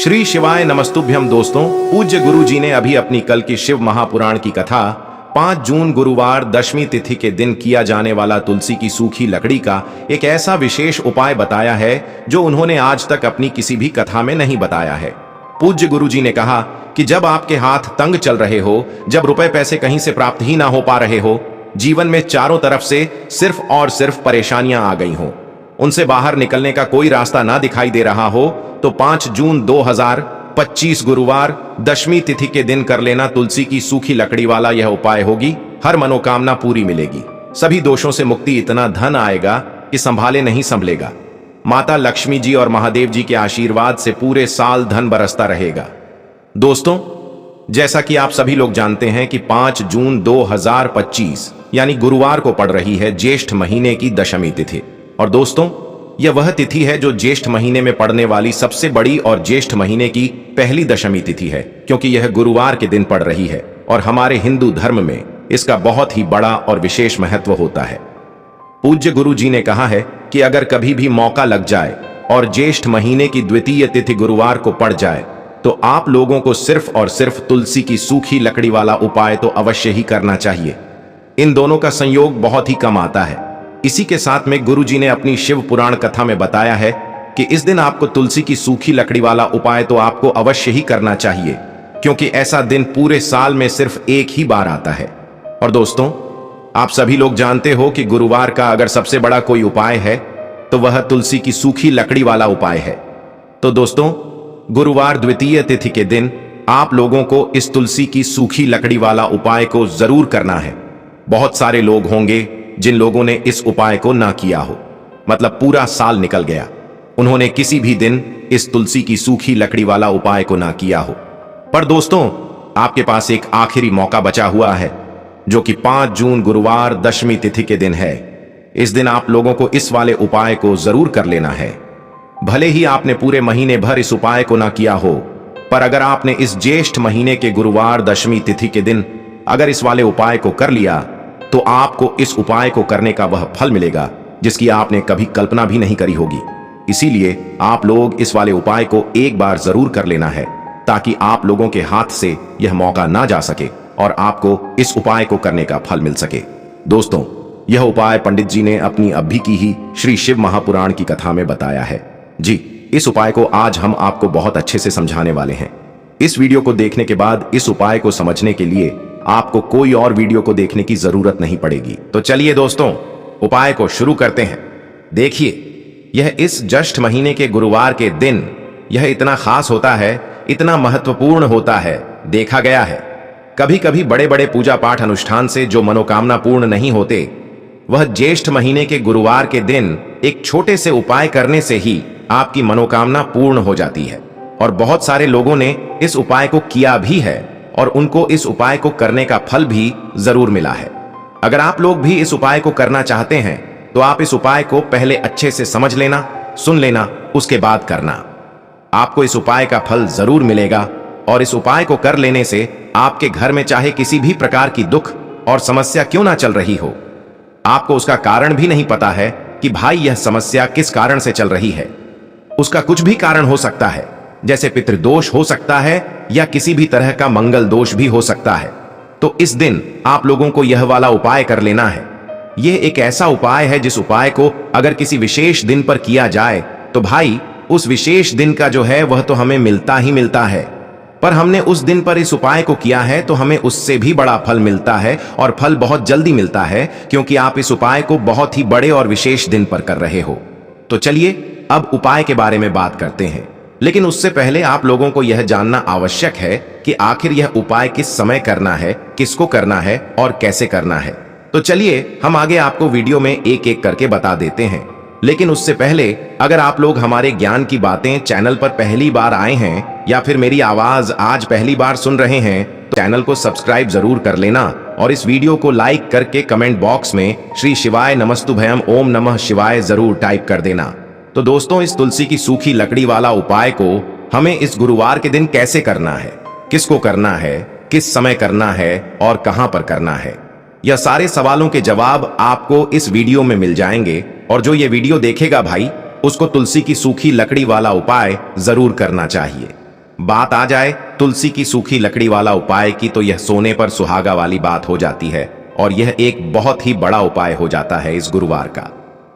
श्री शिवाय नमस्तुभ्यम। दोस्तों, पूज्य गुरु जी ने अभी अपनी कल की शिव महापुराण की कथा 5 जून गुरुवार दशमी तिथि के दिन किया जाने वाला तुलसी की सूखी लकड़ी का एक ऐसा विशेष उपाय बताया है जो उन्होंने आज तक अपनी किसी भी कथा में नहीं बताया है। पूज्य गुरु जी ने कहा कि जब आपके हाथ तंग चल रहे हो, जब रुपए पैसे कहीं से प्राप्त ही ना हो पा रहे हो, जीवन में चारों तरफ से सिर्फ और सिर्फ परेशानियां आ गई हो, उनसे बाहर निकलने का कोई रास्ता ना दिखाई दे रहा हो, तो 5 जून 2025 गुरुवार दशमी तिथि के दिन कर लेना तुलसी की सूखी लकड़ी वाला यह उपाय होगी। हर मनोकामना पूरी मिलेगी, सभी दोषों से मुक्ति, इतना धन आएगा कि संभाले नहीं संभलेगा। माता लक्ष्मी जी और महादेव जी के आशीर्वाद से पूरे साल धन बरसता रहेगा। दोस्तों, जैसा कि आप सभी लोग जानते हैं कि 5 जून 2025 यानी गुरुवार को पड़ रही है ज्येष्ठ महीने की दशमी तिथि। और दोस्तों, यह वह तिथि है जो ज्येष्ठ महीने में पड़ने वाली सबसे बड़ी और ज्येष्ठ महीने की पहली दशमी तिथि है, क्योंकि यह गुरुवार के दिन पड़ रही है और हमारे हिंदू धर्म में इसका बहुत ही बड़ा और विशेष महत्व होता है। पूज्य गुरु जी ने कहा है कि अगर कभी भी मौका लग जाए और ज्येष्ठ महीने की द्वितीय तिथि गुरुवार को पड़ जाए तो आप लोगों को सिर्फ और सिर्फ तुलसी की सूखी लकड़ी वाला उपाय तो अवश्य ही करना चाहिए। इन दोनों का संयोग बहुत ही कम आता है। इसी के साथ में गुरु जी ने अपनी शिव पुराण कथा में बताया है कि इस दिन आपको तुलसी की सूखी लकड़ी वाला उपाय तो आपको अवश्य ही करना चाहिए, क्योंकि ऐसा दिन पूरे साल में सिर्फ एक ही बार आता है। और दोस्तों, आप सभी लोग जानते हो कि गुरुवार का अगर सबसे बड़ा कोई उपाय है तो वह तुलसी की सूखी लकड़ी वाला उपाय है। तो दोस्तों, गुरुवार द्वितीय तिथि के दिन आप लोगों को इस तुलसी की सूखी लकड़ी वाला उपाय को जरूर करना है। बहुत सारे लोग होंगे जिन लोगों ने इस उपाय को ना किया हो, मतलब पूरा साल निकल गया, उन्होंने किसी भी दिन इस तुलसी की सूखी लकड़ी वाला उपाय को ना किया हो। पर दोस्तों, आपके पास एक आखिरी मौका बचा हुआ है, जो कि 5 जून गुरुवार दशमी तिथि के दिन है। इस दिन आप लोगों को इस वाले उपाय को जरूर कर लेना है। भले ही आपने पूरे महीने भर इस उपाय को ना किया हो, पर अगर आपने इस ज्येष्ठ महीने के गुरुवार दशमी तिथि के दिन अगर इस वाले उपाय को कर लिया तो आपको इस उपाय को करने का वह फल मिलेगा जिसकी आपने कभी कल्पना भी नहीं करी होगी। इसीलिए आप लोग इस वाले उपाय को एक बार जरूर कर लेना है, ताकि आप लोगों के हाथ से यह मौका ना जा सके और आपको इस उपाय को करने का फल मिल सके। दोस्तों, यह उपाय पंडित जी ने अपनी अभी की ही श्री शिव महापुराण की कथा में बताया है। जी, इस उपाय को आज हम आपको बहुत अच्छे से समझाने वाले हैं। इस वीडियो को देखने के बाद इस उपाय को समझने के लिए आपको कोई और वीडियो को देखने की जरूरत नहीं पड़ेगी। तो चलिए दोस्तों, उपाय को शुरू करते हैं। देखिए, यह इस ज्येष्ठ महीने के गुरुवार के दिन यह इतना खास होता है, इतना महत्वपूर्ण होता है। देखा गया है कभी कभी बड़े बड़े पूजा पाठ अनुष्ठान से जो मनोकामना पूर्ण नहीं होते, वह ज्येष्ठ महीने के गुरुवार के दिन एक छोटे से उपाय करने से ही आपकी मनोकामना पूर्ण हो जाती है। और बहुत सारे लोगों ने इस उपाय को किया भी है और उनको इस उपाय को करने का फल भी जरूर मिला है। अगर आप लोग भी इस उपाय को करना चाहते हैं तो आप इस उपाय को पहले अच्छे से समझ लेना, सुन लेना, उसके बाद करना। आपको इस उपाय का फल जरूर मिलेगा और इस उपाय को कर लेने से आपके घर में चाहे किसी भी प्रकार की दुख और समस्या क्यों ना चल रही हो, आपको उसका कारण भी नहीं पता है कि भाई यह समस्या किस कारण से चल रही है। उसका कुछ भी कारण हो सकता है, जैसे पितृदोष हो सकता है या किसी भी तरह का मंगल दोष भी हो सकता है। तो इस दिन आप लोगों को यह वाला उपाय कर लेना है। यह एक ऐसा उपाय है जिस उपाय को अगर किसी विशेष दिन पर किया जाए तो भाई उस विशेष दिन का जो है वह तो हमें मिलता ही मिलता है, पर हमने उस दिन पर इस उपाय को किया है तो हमें उससे भी बड़ा फल मिलता है, और फल बहुत जल्दी मिलता है, क्योंकि आप इस उपाय को बहुत ही बड़े और विशेष दिन पर कर रहे हो। तो चलिए अब उपाय के बारे में बात करते हैं, लेकिन उससे पहले आप लोगों को यह जानना आवश्यक है कि आखिर यह उपाय किस समय करना है, किसको करना है और कैसे करना है। तो चलिए हम आगे आपको वीडियो में एक एक करके बता देते हैं। लेकिन उससे पहले अगर आप लोग हमारे ज्ञान की बातें चैनल पर पहली बार आए हैं या फिर मेरी आवाज आज पहली बार सुन रहे हैं तो चैनल को सब्सक्राइब जरूर कर लेना और इस वीडियो को लाइक करके कमेंट बॉक्स में श्री शिवाय नमस्तुभयम ओम नमः शिवाय जरूर टाइप कर देना। तो दोस्तों, इस तुलसी की सूखी लकड़ी वाला उपाय को हमें इस गुरुवार के दिन कैसे करना है, किसको करना है, किस समय करना है और कहां पर करना है, यह सारे सवालों के जवाब आपको इस वीडियो में मिल जाएंगे। और जो ये वीडियो देखेगा भाई, उसको तुलसी की सूखी लकड़ी वाला उपाय जरूर करना चाहिए। बात आ जाए तुलसी की सूखी लकड़ी वाला उपाय की तो यह सोने पर सुहागा वाली बात हो जाती है और यह एक बहुत ही बड़ा उपाय हो जाता है इस गुरुवार का।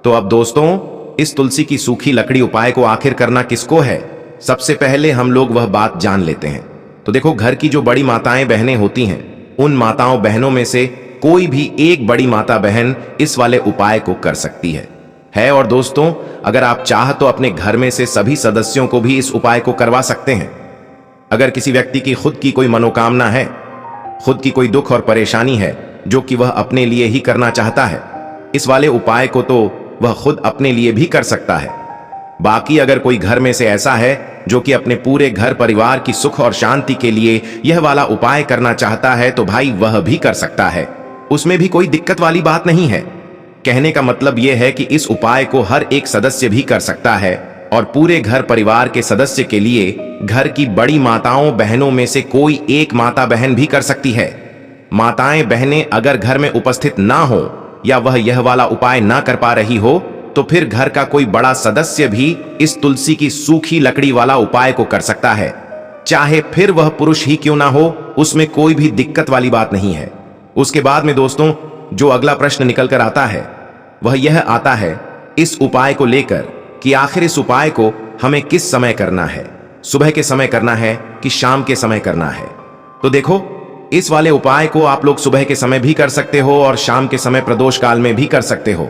तो अब दोस्तों, इस तुलसी की सूखी लकड़ी उपाय को आखिर करना किसको है, सबसे पहले हम लोग वह बात जान लेते हैं। तो देखो, घर की जो बड़ी माताएं बहनें होती हैं, उन माताओं बहनों में से कोई भी एक बड़ी माता बहन इस वाले उपाय को कर सकती है। और दोस्तों, अगर आप चाह तो अपने घर में से सभी सदस्यों को भी इस उपाय को करवा सकते हैं। अगर किसी व्यक्ति की खुद की कोई मनोकामना है, खुद की कोई दुख और परेशानी है जो कि वह अपने लिए ही करना चाहता है, इस वाले उपाय को तो वह खुद अपने लिए भी कर सकता है। बाकी अगर कोई घर में से ऐसा है जो कि अपने पूरे घर परिवार की सुख और शांति के लिए यह वाला उपाय करना चाहता है, तो भाई वह भी कर सकता है। उसमें भी कोई दिक्कत वाली बात नहीं है। कहने का मतलब यह है कि इस उपाय को हर एक सदस्य भी कर सकता है और पूरे घर परिवार के सदस्य के लिए घर की बड़ी माताओं बहनों में से कोई एक माता बहन भी कर सकती है। माताएं बहनें अगर घर में उपस्थित ना हो या वह यह वाला उपाय ना कर पा रही हो, तो फिर घर का कोई बड़ा सदस्य भी इस तुलसी की सूखी लकड़ी वाला उपाय को कर सकता है। चाहे फिर वह पुरुष ही क्यों ना हो, उसमें कोई भी दिक्कत वाली बात नहीं है। उसके बाद में दोस्तों, जो अगला प्रश्न निकल कर आता है वह यह आता है इस उपाय को लेकर कि आखिर इस उपाय को हमें किस समय करना है, सुबह के समय करना है कि शाम के समय करना है। तो देखो, इस वाले उपाय को आप लोग सुबह के समय भी कर सकते हो और शाम के समय प्रदोष काल में भी कर सकते हो।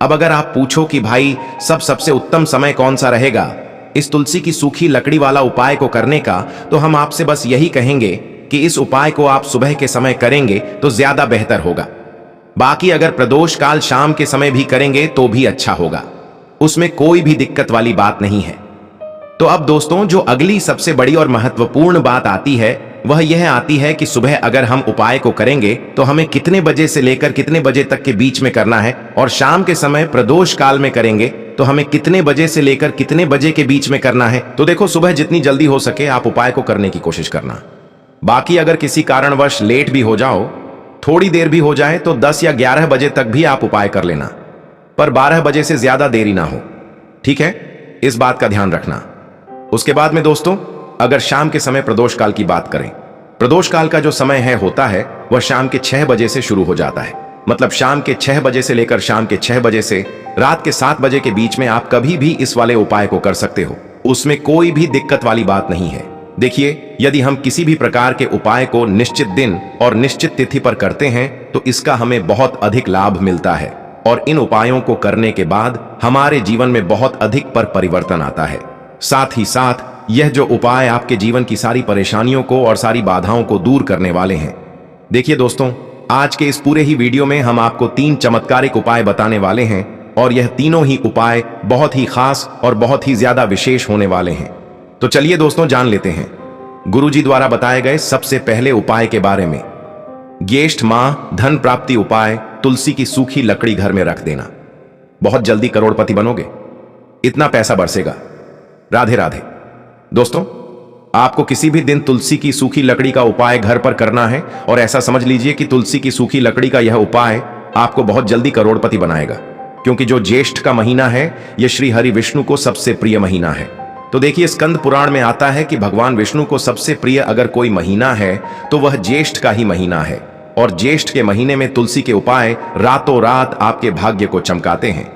अब अगर आप पूछो कि भाई सबसे उत्तम समय कौन सा रहेगा इस तुलसी की सूखी लकड़ी वाला उपाय को करने का, तो हम आपसे बस यही कहेंगे कि इस उपाय को आप सुबह के समय करेंगे तो ज्यादा बेहतर होगा। बाकी अगर प्रदोष काल शाम के समय भी करेंगे तो भी अच्छा होगा, उसमें कोई भी दिक्कत वाली बात नहीं है। तो अब दोस्तों, जो अगली सबसे बड़ी और महत्वपूर्ण बात आती है वह यह आती है कि सुबह अगर हम उपाय को करेंगे तो हमें कितने बजे से लेकर कितने बजे तक के बीच में करना है, और शाम के समय प्रदोष काल में करेंगे तो हमें कितने बजे से लेकर कितने बजे के बीच में करना है। तो देखो, सुबह जितनी जल्दी हो सके आप उपाय को करने की कोशिश करना। बाकी अगर किसी कारणवश लेट भी हो जाओ, थोड़ी देर भी हो जाए, तो 10 या 11 बजे तक भी आप उपाय कर लेना, पर 12 बजे से ज्यादा देरी ना हो। ठीक है, इस बात का ध्यान रखना। उसके बाद में दोस्तों, अगर शाम के समय प्रदोष काल की बात करें, प्रदोष काल का जो समय है होता है वह शाम के 6 बजे से शुरू हो जाता है। मतलब शाम के 6 बजे से लेकर शाम के 6 बजे से रात के 7 बजे के बीच में आप कभी भी इस वाले उपाय को कर सकते हो, उसमें कोई भी दिक्कत वाली बात नहीं है। देखिए, यदि हम किसी भी प्रकार के उपाय को निश्चित दिन और निश्चित तिथि पर करते हैं तो इसका हमें बहुत अधिक लाभ मिलता है और इन उपायों को करने के बाद हमारे जीवन में बहुत अधिक परिवर्तन आता है। साथ ही साथ यह जो उपाय आपके जीवन की सारी परेशानियों को और सारी बाधाओं को दूर करने वाले हैं। देखिए दोस्तों, आज के इस पूरे ही वीडियो में हम आपको 3 चमत्कारिक उपाय बताने वाले हैं और यह तीनों ही उपाय बहुत ही खास और बहुत ही ज्यादा विशेष होने वाले हैं। तो चलिए दोस्तों, जान लेते हैं गुरुजी द्वारा बताए गए सबसे पहले उपाय के बारे में। ज्येष्ठ माह धन प्राप्ति उपाय, तुलसी की सूखी लकड़ी घर में रख देना। बहुत जल्दी करोड़पति बनोगे, इतना पैसा बरसेगा। राधे राधे। दोस्तों, आपको किसी भी दिन तुलसी की सूखी लकड़ी का उपाय घर पर करना है और ऐसा समझ लीजिए कि तुलसी की सूखी लकड़ी का यह उपाय आपको बहुत जल्दी करोड़पति बनाएगा, क्योंकि जो ज्येष्ठ का महीना है यह श्री हरि विष्णु को सबसे प्रिय महीना है। तो देखिए, स्कंद पुराण में आता है कि भगवान विष्णु को सबसे प्रिय अगर कोई महीना है तो वह ज्येष्ठ का ही महीना है, और ज्येष्ठ के महीने में तुलसी के उपाय रातों रात आपके भाग्य को चमकाते हैं।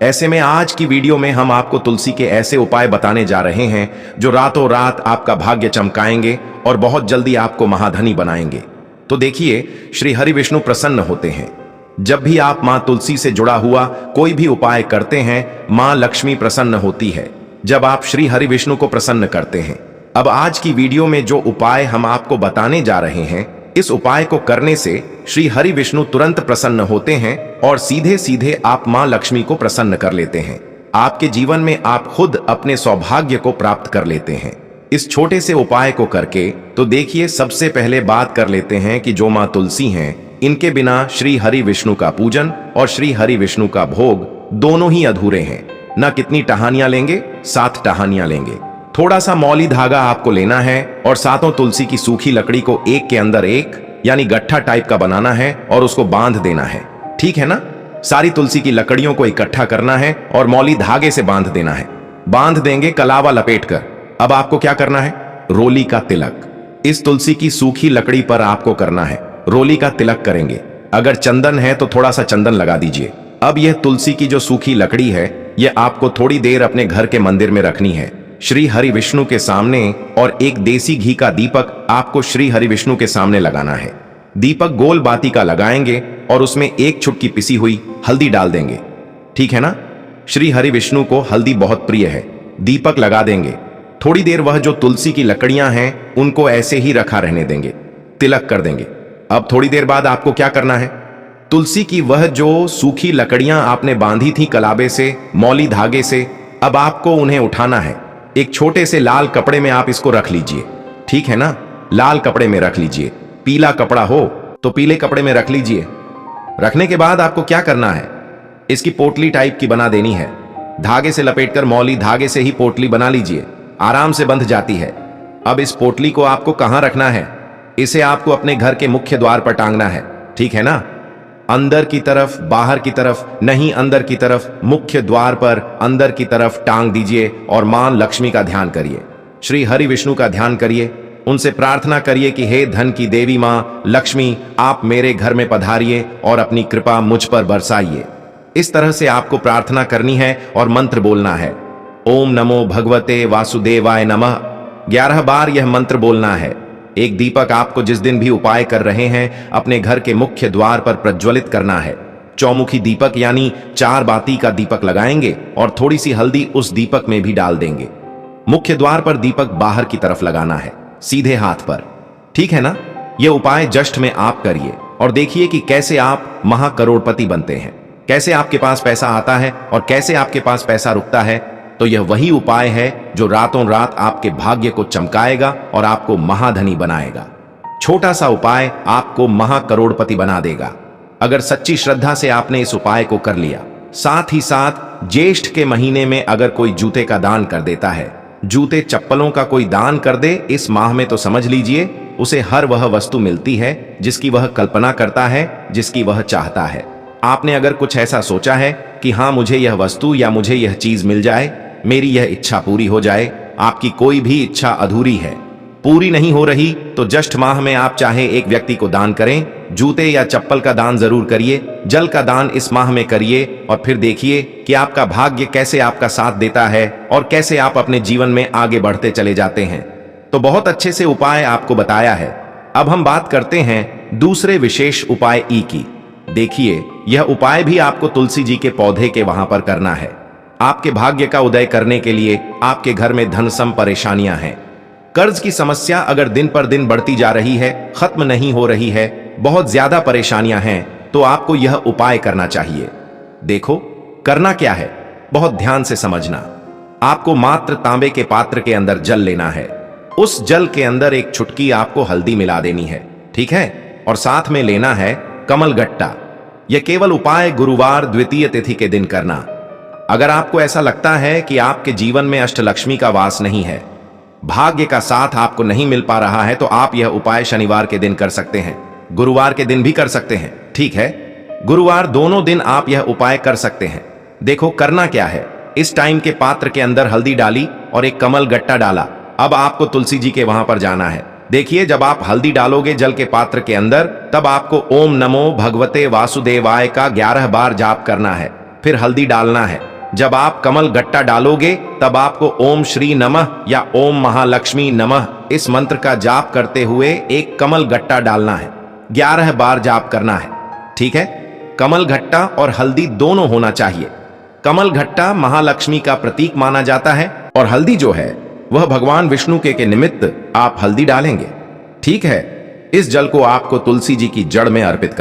ऐसे में आज की वीडियो में हम आपको तुलसी के ऐसे उपाय बताने जा रहे हैं जो रातों रात आपका भाग्य चमकाएंगे और बहुत जल्दी आपको महाधनी बनाएंगे। तो देखिए, श्री हरि विष्णु प्रसन्न होते हैं। जब भी आप मां तुलसी से जुड़ा हुआ कोई भी उपाय करते हैं, मां लक्ष्मी प्रसन्न होती है जब आप श्री हरि विष्णु को प्रसन्न करते हैं। अब आज की वीडियो में जो उपाय हम आपको बताने जा रहे हैं, इस उपाय को करने से श्री हरि विष्णु तुरंत प्रसन्न होते हैं और सीधे सीधे आप मां लक्ष्मी को प्रसन्न कर लेते हैं। आपके जीवन में आप खुद अपने सौभाग्य को प्राप्त कर लेते हैं इस छोटे से उपाय को करके। तो देखिए, सबसे पहले बात कर लेते हैं कि जो मां तुलसी हैं, इनके बिना श्री हरि विष्णु का पूजन और श्री हरि विष्णु का भोग दोनों ही अधूरे हैं। ना कितनी टहनियां लेंगे, 7 टहनियां लेंगे। थोड़ा सा मौली धागा आपको लेना है और सातों तुलसी की सूखी लकड़ी को एक के अंदर एक यानी गट्ठा टाइप का बनाना है और उसको बांध देना है। ठीक है ना? सारी तुलसी की लकड़ियों को इकट्ठा करना है और मौली धागे से बांध देना है। बांध देंगे कलावा लपेट कर। अब आपको क्या करना है, रोली का तिलक। इस तुलसी की सूखी लकड़ी पर आपको करना है रोली का तिलक करेंगे। अगर चंदन है तो थोड़ा सा चंदन लगा दीजिए। अब यह तुलसी की जो सूखी लकड़ी है यह आपको थोड़ी देर अपने घर के मंदिर में रखनी है श्री हरि विष्णु के सामने, और एक देसी घी का दीपक आपको श्री हरि विष्णु के सामने लगाना है। दीपक गोल बाती का लगाएंगे और उसमें एक चुटकी पिसी हुई हल्दी डाल देंगे। ठीक है ना? श्री हरि विष्णु को हल्दी बहुत प्रिय है। दीपक लगा देंगे। थोड़ी देर वह जो तुलसी की लकड़ियां हैं उनको ऐसे ही रखा रहने देंगे, तिलक कर देंगे। अब थोड़ी देर बाद आपको क्या करना है, तुलसी की वह जो सूखी लकड़ियां आपने बांधी थी कलाबे से, मौली धागे से, अब आपको उन्हें उठाना है। एक छोटे से लाल कपड़े में आप इसको रख लीजिए। ठीक है ना? लाल कपड़े में रख लीजिए। पीला कपड़ा हो तो पीले कपड़े में रख लीजिए। रखने के बाद आपको क्या करना है, इसकी पोटली टाइप की बना देनी है। धागे से लपेटकर मौली धागे से ही पोटली बना लीजिए, आराम से बंध जाती है। अब इस पोटली को आपको कहां रखना है, इसे आपको अपने घर के मुख्य द्वार पर टांगना है। ठीक है ना? अंदर की तरफ, बाहर की तरफ नहीं, अंदर की तरफ, मुख्य द्वार पर अंदर की तरफ टांग दीजिए और मां लक्ष्मी का ध्यान करिए, श्री हरि विष्णु का ध्यान करिए। उनसे प्रार्थना करिए कि हे धन की देवी मां लक्ष्मी, आप मेरे घर में पधारिए और अपनी कृपा मुझ पर बरसाइए। इस तरह से आपको प्रार्थना करनी है और मंत्र बोलना है, ओम नमो भगवते वासुदेवाय नमः। 11 बार यह मंत्र बोलना है। एक दीपक आपको जिस दिन भी उपाय कर रहे हैं अपने घर के मुख्य द्वार पर प्रज्वलित करना है। चौमुखी दीपक यानी 4 बाती का दीपक लगाएंगे और थोड़ी सी हल्दी उस दीपक में भी डाल देंगे। मुख्य द्वार पर दीपक बाहर की तरफ लगाना है, सीधे हाथ पर। ठीक है ना? यह उपाय जष्ट में आप करिए और देखिए कि कैसे आप महाकरोड़पति बनते हैं, कैसे आपके पास पैसा आता है और कैसे आपके पास पैसा रुकता है। तो यह वही उपाय है जो रातों रात आपके भाग्य को चमकाएगा और आपको महाधनी बनाएगा। छोटा सा उपाय आपको महाकरोड़पति बना देगा अगर सच्ची श्रद्धा से आपने इस उपाय को कर लिया। साथ ही साथ ज्येष्ठ के महीने में अगर कोई जूते का दान कर देता है, जूते चप्पलों का कोई दान कर दे इस माह में, तो समझ लीजिए उसे हर वह वस्तु मिलती है जिसकी वह कल्पना करता है, जिसकी वह चाहता है। आपने अगर कुछ ऐसा सोचा है कि हाँ मुझे यह वस्तु या मुझे यह चीज मिल जाए, मेरी यह इच्छा पूरी हो जाए, आपकी कोई भी इच्छा अधूरी है, पूरी नहीं हो रही, तो ज्येष्ठ माह में आप चाहे एक व्यक्ति को दान करें, जूते या चप्पल का दान जरूर करिए, जल का दान इस माह में करिए और फिर देखिए कि आपका भाग्य कैसे आपका साथ देता है और कैसे आप अपने जीवन में आगे बढ़ते चले जाते हैं। तो बहुत अच्छे से उपाय आपको बताया है। अब हम बात करते हैं दूसरे विशेष उपाय ई की। देखिए यह उपाय भी आपको तुलसी जी के पौधे के वहां पर करना है। आपके भाग्य का उदय करने के लिए आपके घर में धन सम परेशानियां हैं, कर्ज की समस्या अगर दिन पर दिन बढ़ती जा रही है, खत्म नहीं हो रही है, बहुत ज्यादा परेशानियां हैं, तो आपको यह उपाय करना चाहिए। देखो करना क्या है, बहुत ध्यान से समझना। आपको मात्र तांबे के पात्र के अंदर जल लेना है। उस जल के अंदर एक चुटकी आपको हल्दी मिला देनी है। ठीक है? और साथ में लेना है कमल गट्टा। यह केवल उपाय गुरुवार द्वितीय तिथि के दिन करना। अगर आपको ऐसा लगता है कि आपके जीवन में अष्टलक्ष्मी का वास नहीं है, भाग्य का साथ आपको नहीं मिल पा रहा है, तो आप यह उपाय शनिवार के दिन कर सकते हैं, गुरुवार के दिन भी कर सकते हैं। ठीक है? गुरुवार दोनों दिन आप यह उपाय कर सकते हैं। देखो करना क्या है, इस टाइम के पात्र के अंदर हल्दी डाली और एक कमल गट्टा डाला। अब आपको तुलसी जी के वहां पर जाना है। देखिए जब आप हल्दी डालोगे जल के पात्र के अंदर, तब आपको ओम नमो भगवते वासुदेवाय का 11 बार जाप करना है, फिर हल्दी डालना है। जब आप कमल गट्टा डालोगे तब आपको ओम श्री नमः या ओम महालक्ष्मी नमः इस मंत्र का जाप करते हुए एक कमल गट्टा डालना है, 11 बार जाप करना है। ठीक है? कमल गट्टा और हल्दी दोनों होना चाहिए। कमल गट्टा महालक्ष्मी का प्रतीक माना जाता है और हल्दी जो है वह भगवान विष्णु के निमित्त आप हल्दी डालेंगे। ठीक है? इस जल को आपको तुलसी जी की जड़ में अर्पित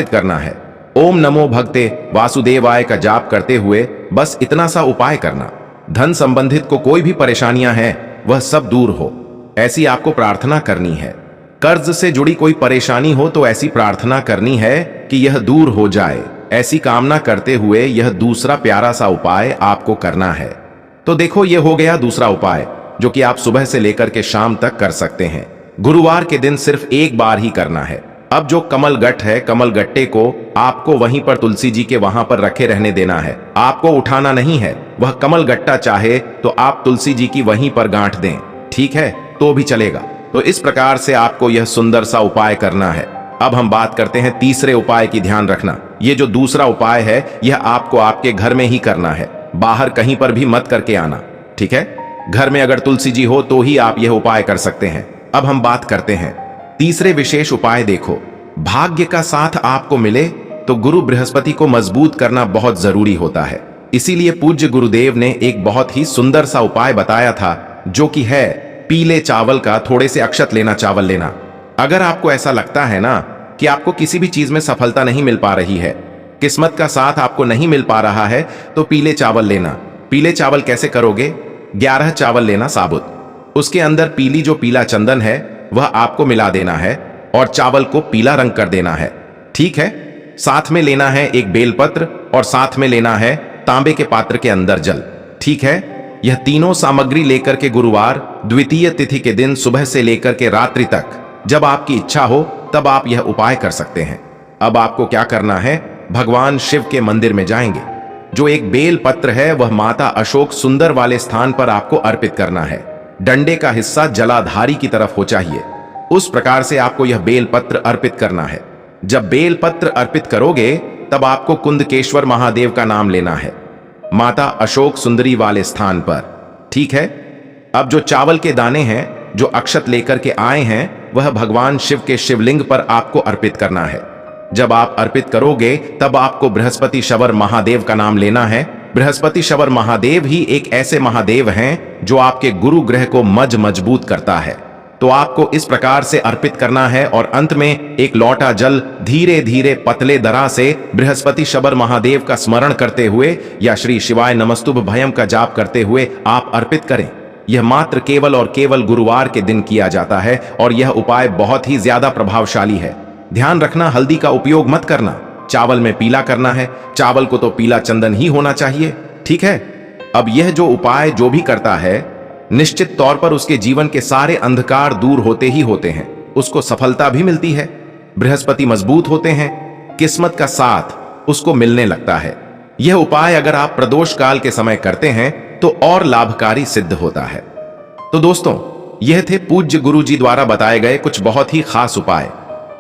करना है। ओम नमो भगते वासुदेवाय का जाप करते हुए बस इतना सा उपाय करना। धन संबंधित को कोई भी परेशानियां हैं वह सब दूर हो, ऐसी आपको प्रार्थना करनी है। कर्ज से जुड़ी कोई परेशानी हो तो ऐसी प्रार्थना करनी है कि यह दूर हो जाए। ऐसी कामना करते हुए यह दूसरा प्यारा सा उपाय आपको करना है। तो देखो यह हो गया दूसरा उपाय, जो कि आप सुबह से लेकर के शाम तक कर सकते हैं। गुरुवार के दिन सिर्फ एक बार ही करना है। अब जो कमल गट्ट है, कमल गट्टे को आपको वहीं पर तुलसी जी के वहां पर रखे रहने देना है, आपको उठाना नहीं है। वह कमल गट्टा चाहे तो आप तुलसी जी की वहीं पर गांठ दें। ठीक है तो भी चलेगा। तो इस प्रकार से आपको यह सुंदर सा उपाय करना है। अब हम बात करते हैं तीसरे उपाय की। ध्यान रखना, ये जो दूसरा उपाय है यह आपको आपके घर में ही करना है, बाहर कहीं पर भी मत करके आना, ठीक है। घर में अगर तुलसी जी हो तो ही आप यह उपाय कर सकते हैं। अब हम बात करते हैं तीसरे विशेष उपाय। देखो, भाग्य का साथ आपको मिले तो गुरु बृहस्पति को मजबूत करना बहुत जरूरी होता है। इसीलिए पूज्य गुरुदेव ने एक बहुत ही सुंदर सा उपाय बताया था, जो कि है पीले चावल का थोड़े से अक्षत लेना, चावल लेना। अगर आपको ऐसा लगता है ना कि आपको किसी भी चीज में सफलता नहीं मिल पा रही है, किस्मत का साथ आपको नहीं मिल पा रहा है, तो पीले चावल लेना। पीले चावल कैसे करोगे? 11 चावल लेना साबुत, उसके अंदर पीली जो पीला चंदन है वह आपको मिला देना है और चावल को पीला रंग कर देना है, ठीक है। साथ में लेना है एक बेलपत्र और साथ में लेना है तांबे के पात्र के अंदर जल, ठीक है। यह तीनों सामग्री लेकर के गुरुवार द्वितीय तिथि के दिन सुबह से लेकर के रात्रि तक, जब आपकी इच्छा हो तब आप यह उपाय कर सकते हैं। अब आपको क्या करना है, भगवान शिव के मंदिर में जाएंगे। जो एक बेल पत्र है वह माता अशोक सुंदर वाले स्थान पर आपको अर्पित करना है। डंडे का हिस्सा जलाधारी की तरफ हो चाहिए, उस प्रकार से आपको यह बेल पत्र अर्पित करना है। जब बेल पत्र अर्पित करोगे तब आपको कुंदकेश्वर महादेव का नाम लेना है, माता अशोक सुंदरी वाले स्थान पर, ठीक है। अब जो चावल के दाने हैं जो अक्षत लेकर के आए हैं वह भगवान शिव के शिवलिंग पर आपको अर्पित करना है। जब आप अर्पित करोगे तब आपको बृहस्पति शवर महादेव का नाम लेना है। बृहस्पति शवर महादेव ही एक ऐसे महादेव हैं जो आपके गुरु ग्रह को मजबूत करता है। तो आपको इस प्रकार से अर्पित करना है और अंत में एक लोटा जल धीरे धीरे पतले दरा से बृहस्पति शबर महादेव का स्मरण करते हुए या श्री शिवाय नमस्तुभ भयम का जाप करते हुए आप अर्पित करें। यह मात्र केवल और केवल गुरुवार के दिन किया जाता है और यह उपाय बहुत ही ज्यादा प्रभावशाली है। ध्यान रखना, हल्दी का उपयोग मत करना, चावल में पीला करना है। चावल को तो पीला चंदन ही होना चाहिए, ठीक है। अब यह जो उपाय जो भी करता है, निश्चित तौर पर उसके जीवन के सारे अंधकार दूर होते ही होते हैं, उसको सफलता भी मिलती है, बृहस्पति मजबूत होते हैं, किस्मत का साथ उसको मिलने लगता है। यह उपाय अगर आप प्रदोष काल के समय करते हैं तो और लाभकारी सिद्ध होता है। तो दोस्तों, यह थे पूज्य गुरु जी द्वारा बताए गए कुछ बहुत ही खास उपाय।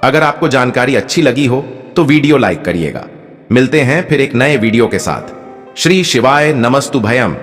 अगर आपको जानकारी अच्छी लगी हो तो वीडियो लाइक करिएगा। मिलते हैं फिर एक नए वीडियो के साथ। श्री शिवाय नमस्तुभयम।